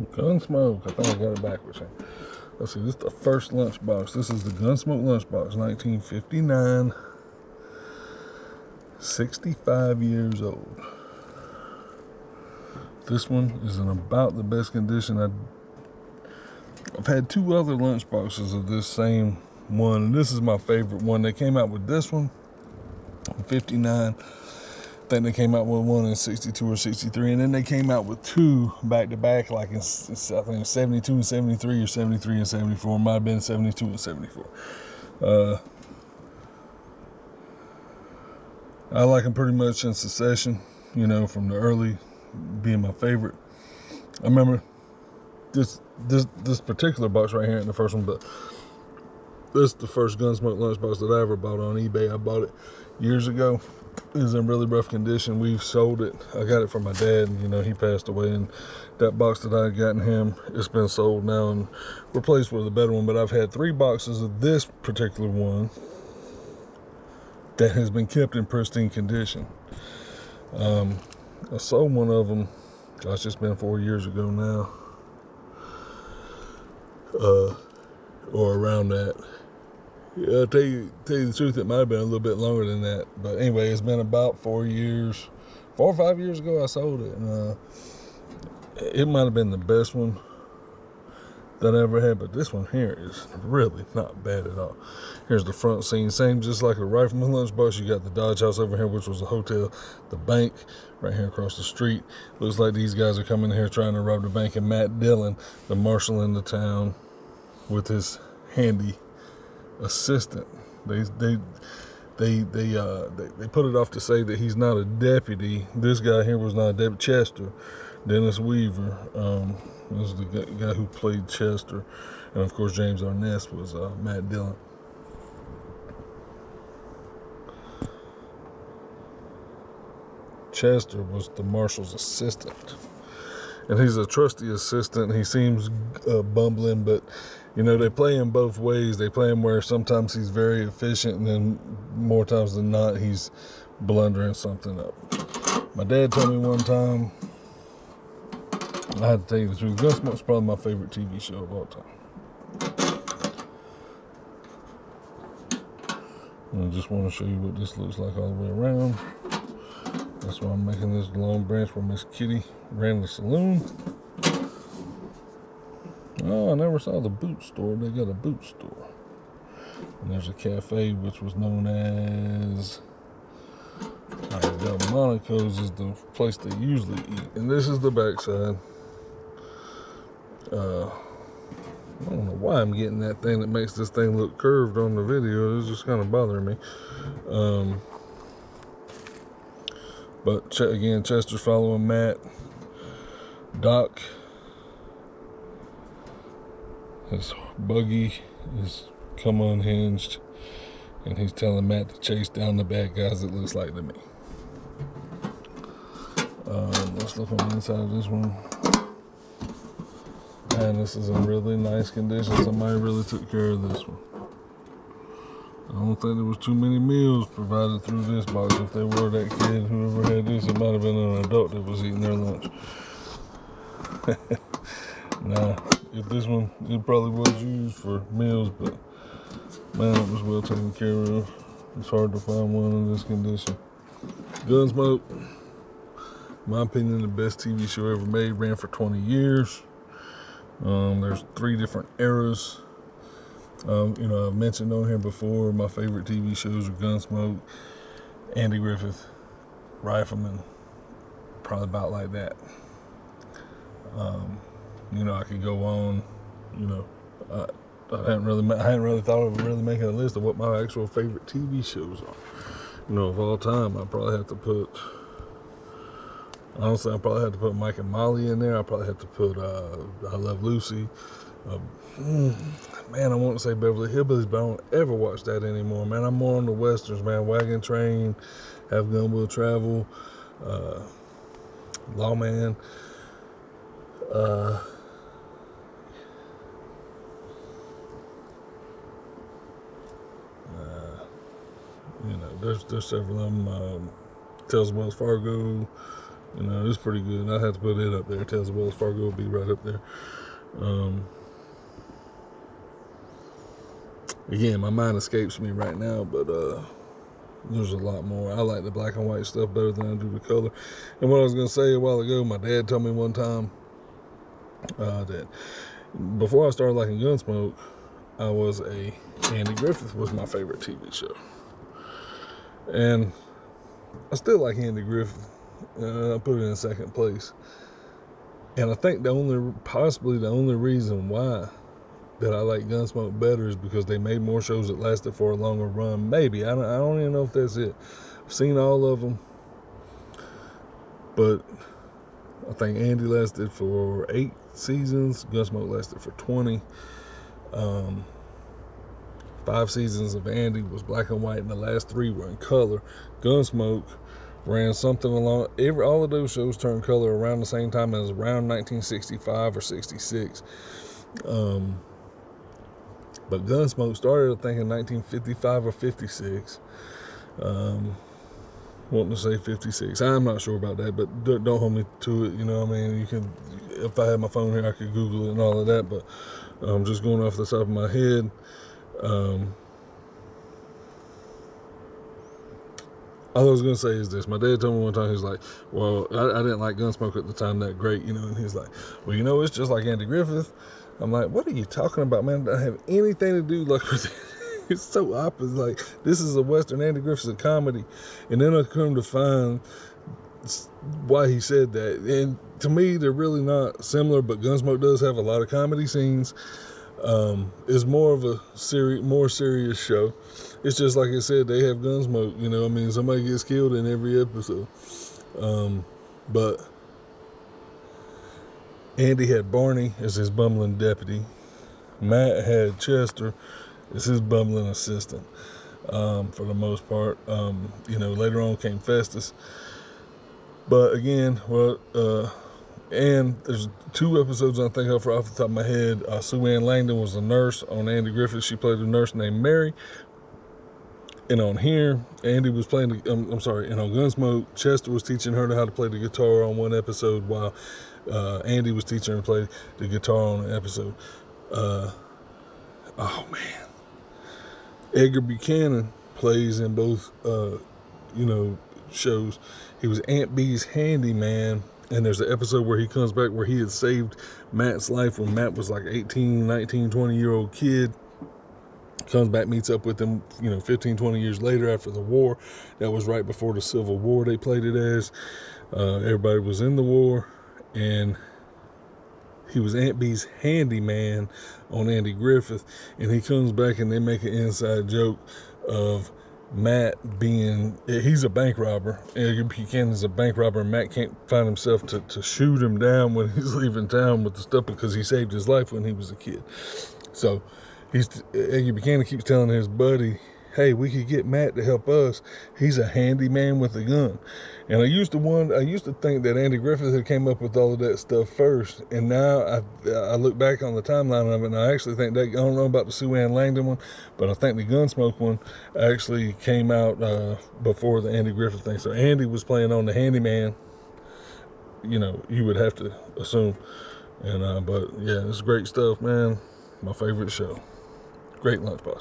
Gunsmoke. I think I got it backwards here. Let's see, this is the first lunchbox. This is the Gunsmoke Lunch Box, 1959. 65 years old. This one is in about the best condition. I've had two other lunch boxes of this same one, and this is my favorite one. They came out with this one in 59. I think they came out with one in 62 or 63, and then they came out with two back to back, like in, I think 72 and 73 or 73 and 74. It might have been 72 and 74. I like them pretty much in succession, you know, from the early being my favorite. I remember this particular box right here in the first one, but this is the first Gunsmoke lunchbox that I ever bought on eBay. I bought it years ago. It was in really rough condition. We've sold it. I got it from my dad, and, you know, he passed away, and that box that I had gotten him, it's been sold now and replaced with a better one. But I've had 3 boxes of this particular one that has been kept in pristine condition. I sold one of them, gosh, it's been 4 years ago now, or around that. Yeah, I'll tell you the truth, it might have been a little bit longer than that. But anyway, it's been about 4 or 5 years ago I sold it. And it might have been the best one that I ever had, but this one here is really not bad at all. Here's the front scene, same just like a Rifleman lunchbox. You got the Dodge House over here, which was a hotel, the bank right here across the street. Looks like these guys are coming here trying to rob the bank, and Matt Dillon, the marshal in the town, with his handy assistant. They put it off to say that he's not a deputy. This guy here was not a deputy. Chester, Dennis Weaver, was the guy who played Chester, and of course James Arness was Matt Dillon. Chester was the marshal's assistant, and he's a trusty assistant. He seems bumbling, but you know, they play him both ways. They play him where sometimes he's very efficient, and then more times than not he's blundering something up. My dad told me one time, I had to tell you the truth, Gunsmoke's probably my favorite TV show of all time. And I just want to show you what this looks like all the way around. That's why I'm making this long branch where Miss Kitty ran the saloon. Oh, I never saw the boot store. They got a boot store. And there's a cafe which was known as Delmonico's, is the place they usually eat. And this is the backside. I don't know why I'm getting that thing that makes this thing look curved on the video. It's just kind of bothering me. But again, Chester's following Matt. Doc, his buggy is come unhinged, and he's telling Matt to chase down the bad guys, it looks like to me. Let's look on the inside of this one. Man, this is in really nice condition. Somebody really took care of this one. I don't think there was too many meals provided through this box. If they were, that kid, whoever had this, it might have been an adult that was eating their lunch. Nah, if this one, it probably was used for meals, but man, it was well taken care of. It's hard to find one in this condition. Gunsmoke, in my opinion, the best TV show ever made. Ran for 20 years. There's 3 different eras. You know, I've mentioned on here before, my favorite TV shows are Gunsmoke, Andy Griffith, Rifleman, probably about like that. You know, I could go on. You know, I hadn't really thought of really making a list of what my actual favorite TV shows are. You know, of all time, I probably have to put. Honestly, I probably have to put Mike and Molly in there. I probably have to put I Love Lucy. Man, I want to say Beverly Hillbillies, but I don't ever watch that anymore, man. I'm more on the westerns, man. Wagon Train, Have Gun Will Travel, Lawman. You know, there's several of them. Tales of Wells Fargo, You know, it's pretty good. I have to put it up there. Tales of Wells Fargo will be right up there. Again, my mind escapes me right now, but there's a lot more. I like the black and white stuff better than I do the color. And what I was going to say a while ago, my dad told me one time that before I started liking Gunsmoke, Andy Griffith was my favorite TV show. And I still like Andy Griffith. I put it in second place. And I think possibly the only reason why that I like Gunsmoke better is because they made more shows that lasted for a longer run. Maybe. I don't even know if that's it. I've seen all of them. But I think Andy lasted for 8 seasons. Gunsmoke lasted for 20. 5 seasons of Andy was black and white, and the last 3 were in color. Gunsmoke ran something along. All of those shows turned color around the same time as around 1965 or 66. But Gunsmoke started, I think, in 1955 or 56. Wanting to say 56. I'm not sure about that, but don't hold me to it. You know what I mean? You can, if I had my phone here, I could Google it and all of that. But I'm just going off the top of my head. All I was going to say is this. My dad told me one time, he's like, well, I didn't like Gunsmoke at the time that great, you know. And he's like, well, you know, it's just like Andy Griffith. I'm like, what are you talking about, man? It doesn't have anything to do like with it. It's so opposite. Like, this is a Western, Andy Griffith's a comedy. And then I come to find why he said that. And to me, they're really not similar, but Gunsmoke does have a lot of comedy scenes. It's more of a more serious show. It's just like I said, they have Gunsmoke, you know. I mean, somebody gets killed in every episode. But Andy had Barney as his bumbling deputy. Matt had Chester as his bumbling assistant, for the most part. You know, later on came Festus. But again, and there's 2 episodes I think of off the top of my head. Sue Ann Langdon was a nurse on Andy Griffith. She played a nurse named Mary. And on here, Andy was playing, and on Gunsmoke, Chester was teaching her how to play the guitar on one episode while Andy was teaching her to play the guitar on an episode. Oh, man. Edgar Buchanan plays in both, shows. He was Aunt Bee's handyman, and there's an episode where he comes back where he had saved Matt's life when Matt was like 18, 19, 20-year-old kid. Comes back, meets up with him, 15, 20 years later after the war. That was right before the Civil War they played it as. Everybody was in the war, and he was Aunt Bee's handyman on Andy Griffith, and he comes back and they make an inside joke of Matt he's a bank robber. Edgar Buchanan's a bank robber, and Matt can't find himself to shoot him down when he's leaving town with the stuff because he saved his life when he was a kid. So Edgar Buchanan keeps telling his buddy, hey, we could get Matt to help us. He's a handyman with a gun. And I used to think that Andy Griffith had came up with all of that stuff first. And now I look back on the timeline of it, and I actually think that, I don't know about the Sue Ann Langdon one, but I think the Gunsmoke one actually came out before the Andy Griffith thing. So Andy was playing on the handyman, you would have to assume. And but yeah, it's great stuff, man. My favorite show. Great lunchbox.